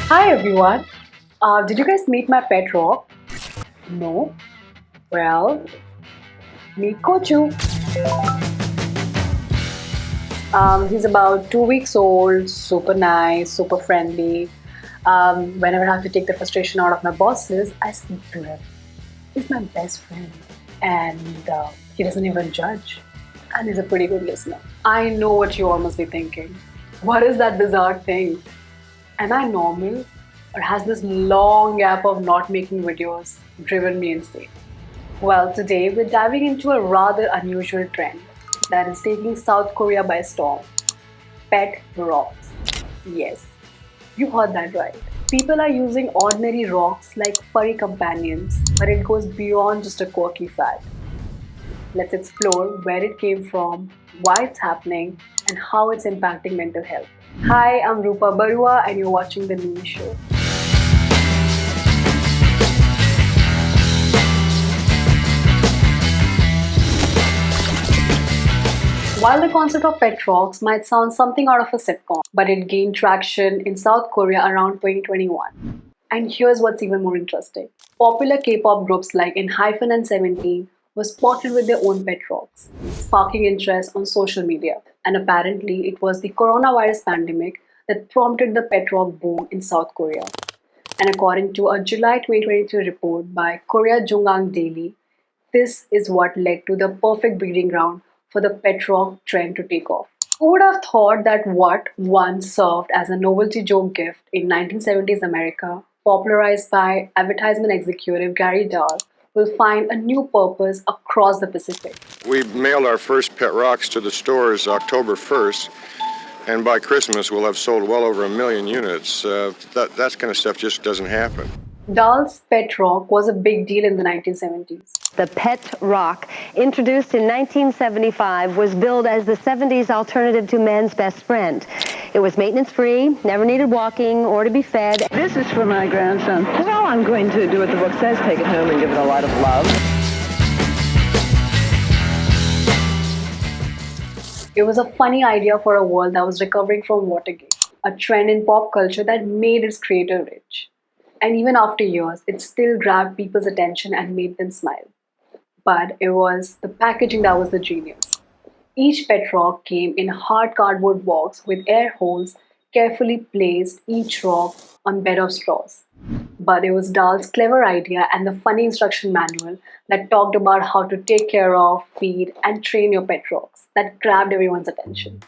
Hi everyone. Did you guys meet my pet rock? No? Well, meet Kochu. He's about 2 weeks old, super nice, super friendly. Whenever I have to take the frustration out of my bosses, I speak to him. He's my best friend, and he doesn't even judge. And he's a pretty good listener. I know what you all must be thinking. What is that bizarre thing? Am I normal? Or has this long gap of not making videos driven me insane? Well, today we're diving into a rather unusual trend that is taking South Korea by storm: pet rocks. Yes, you heard that right. People are using ordinary rocks like furry companions, but it goes beyond just a quirky fad. Let's explore where it came from, why it's happening, and how it's impacting mental health. Hi, I'm Rupa Barua, and you're watching The Mimi Show. While the concept of pet rocks might sound something out of a sitcom, but it gained traction in South Korea around 2021. And here's what's even more interesting. Popular K-pop groups like ENHYPEN and 17 were spotted with their own pet rocks, sparking interest on social media. And apparently, it was the coronavirus pandemic that prompted the pet rock boom in South Korea. And according to a July 2022 report by Korea Jungang Daily, this is what led to the perfect breeding ground for the pet rock trend to take off. Who would have thought that what once served as a novelty joke gift in 1970s America, popularized by advertisement executive Gary Dahl, will find a new purpose across the Pacific? We mailed our first pet rocks to the stores October 1st, and by Christmas we'll have sold well over 1 million units. That kind of stuff just doesn't happen. Dahl's pet rock was a big deal in the 1970s. The pet rock, introduced in 1975, was billed as the 70s alternative to men's best friend. It was maintenance-free, never needed walking or to be fed. This is for my grandson. Well, I'm going to do what the book says, take it home and give it a lot of love. It was a funny idea for a world that was recovering from Watergate, a trend in pop culture that made its creator rich. And even after years, it still grabbed people's attention and made them smile. But it was the packaging that was the genius. Each pet rock came in a hard cardboard box with air holes, carefully placed each rock on bed of straws. But it was Dahl's clever idea and the funny instruction manual that talked about how to take care of, feed, and train your pet rocks that grabbed everyone's attention.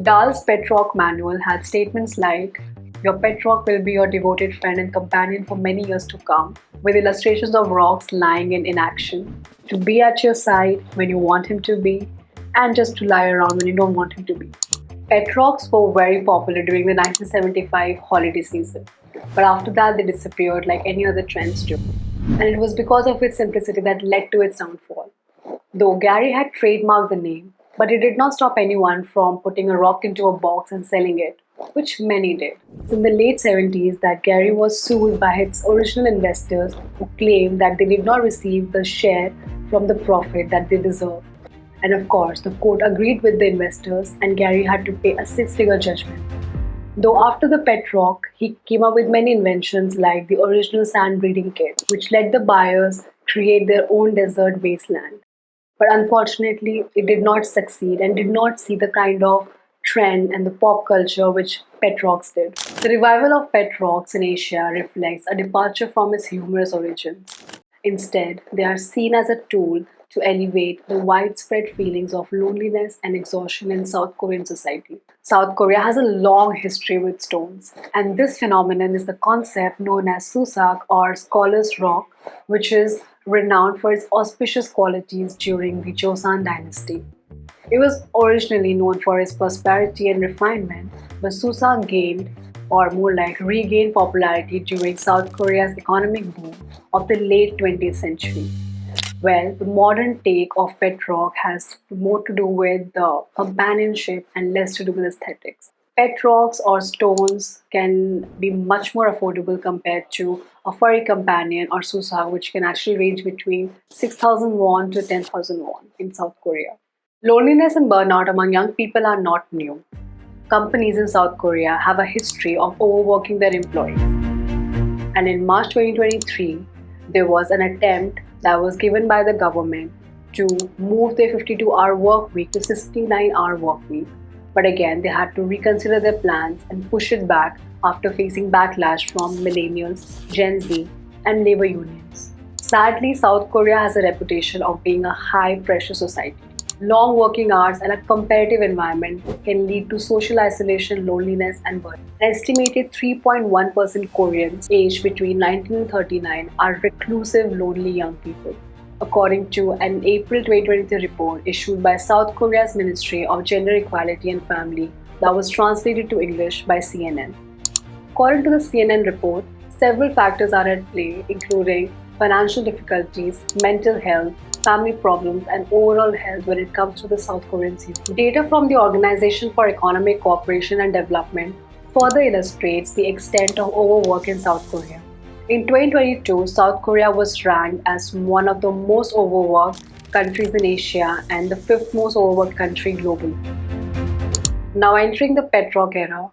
Dahl's pet rock manual had statements like, "Your pet rock will be your devoted friend and companion for many years to come," with illustrations of rocks lying in inaction, to be at your side when you want him to be, and just to lie around when you don't want him to be. Pet rocks were very popular during the 1975 holiday season, but after that they disappeared like any other trends do. And it was because of its simplicity that led to its downfall. Though Gary had trademarked the name, but it did not stop anyone from putting a rock into a box and selling it, which many did. It's in the late 70s that Gary was sued by its original investors who claimed that they did not receive the share from the profit that they deserved. And of course, the court agreed with the investors and Gary had to pay a six-figure judgment. Though after the pet rock, he came up with many inventions like the original sand breeding kit, which let the buyers create their own desert wasteland. But unfortunately, it did not succeed and did not see the kind of trend and the pop culture which pet rocks did. The revival of pet rocks in Asia reflects a departure from its humorous origins. Instead, they are seen as a tool to elevate the widespread feelings of loneliness and exhaustion in South Korean society. South Korea has a long history with stones, and this phenomenon is the concept known as Susak or Scholar's Rock, which is renowned for its auspicious qualities during the Joseon dynasty. It was originally known for its prosperity and refinement, but Susak gained, or more like regained, popularity during South Korea's economic boom of the late 20th century. Well, the modern take of pet rock has more to do with the companionship and less to do with aesthetics. Pet rocks or stones can be much more affordable compared to a furry companion or susak, which can actually range between 6,000 won to 10,000 won in South Korea. Loneliness and burnout among young people are not new. companies in South Korea have a history of overworking their employees. And in March 2023, there was an attempt that was given by the government to move their 52-hour work week to 69-hour work week. But again, they had to reconsider their plans and push it back after facing backlash from millennials, Gen Z, and labor unions. Sadly, South Korea has a reputation of being a high-pressure society. Long working hours and a competitive environment can lead to social isolation, loneliness, and burnout. An estimated 3.1% Koreans aged between 19 and 39 are reclusive, lonely young people, according to an April 2023 report issued by South Korea's Ministry of Gender Equality and Family that was translated to English by CNN. According to the CNN report, several factors are at play, including financial difficulties, mental health, family problems, and overall health when it comes to the South Korean youth. Data from the Organization for Economic Cooperation and Development further illustrates the extent of overwork in South Korea. In 2022, South Korea was ranked as one of the most overworked countries in Asia and the fifth most overworked country globally. Now entering the pet rock era,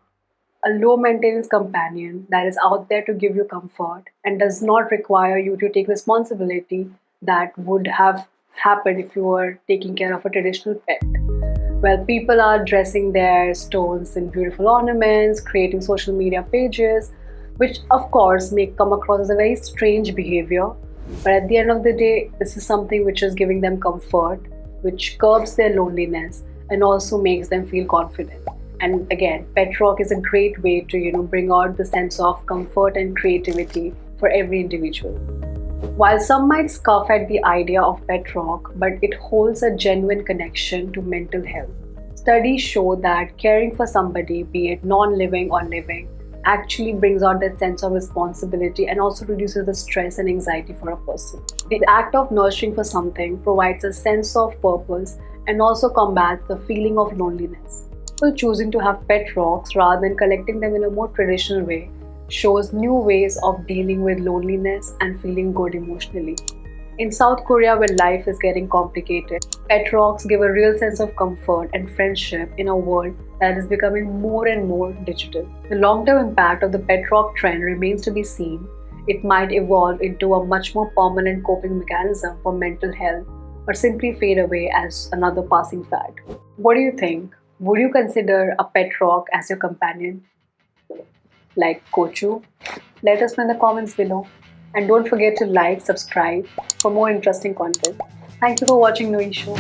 a low-maintenance companion that is out there to give you comfort and does not require you to take responsibility that would have happened if you were taking care of a traditional pet. Well, people are dressing their stones in beautiful ornaments, creating social media pages, which of course may come across as a very strange behavior. But at the end of the day, this is something which is giving them comfort, which curbs their loneliness and also makes them feel confident. And again, pet rock is a great way to bring out the sense of comfort and creativity for every individual. While some might scoff at the idea of pet rock, but it holds a genuine connection to mental health. Studies show that caring for somebody, be it non-living or living, actually brings out that sense of responsibility and also reduces the stress and anxiety for a person. The act of nurturing for something provides a sense of purpose and also combats the feeling of loneliness. People choosing to have pet rocks rather than collecting them in a more traditional way shows new ways of dealing with loneliness and feeling good emotionally. In South Korea, where life is getting complicated, pet rocks give a real sense of comfort and friendship in a world that is becoming more and more digital. The long-term impact of the pet rock trend remains to be seen. It might evolve into a much more permanent coping mechanism for mental health or simply fade away as another passing fad. What do you think? Would you consider a pet rock as your companion? Like Kochu? Let us know in the comments below. And don't forget to like, subscribe for more interesting content. Thank you for watching Noe Show.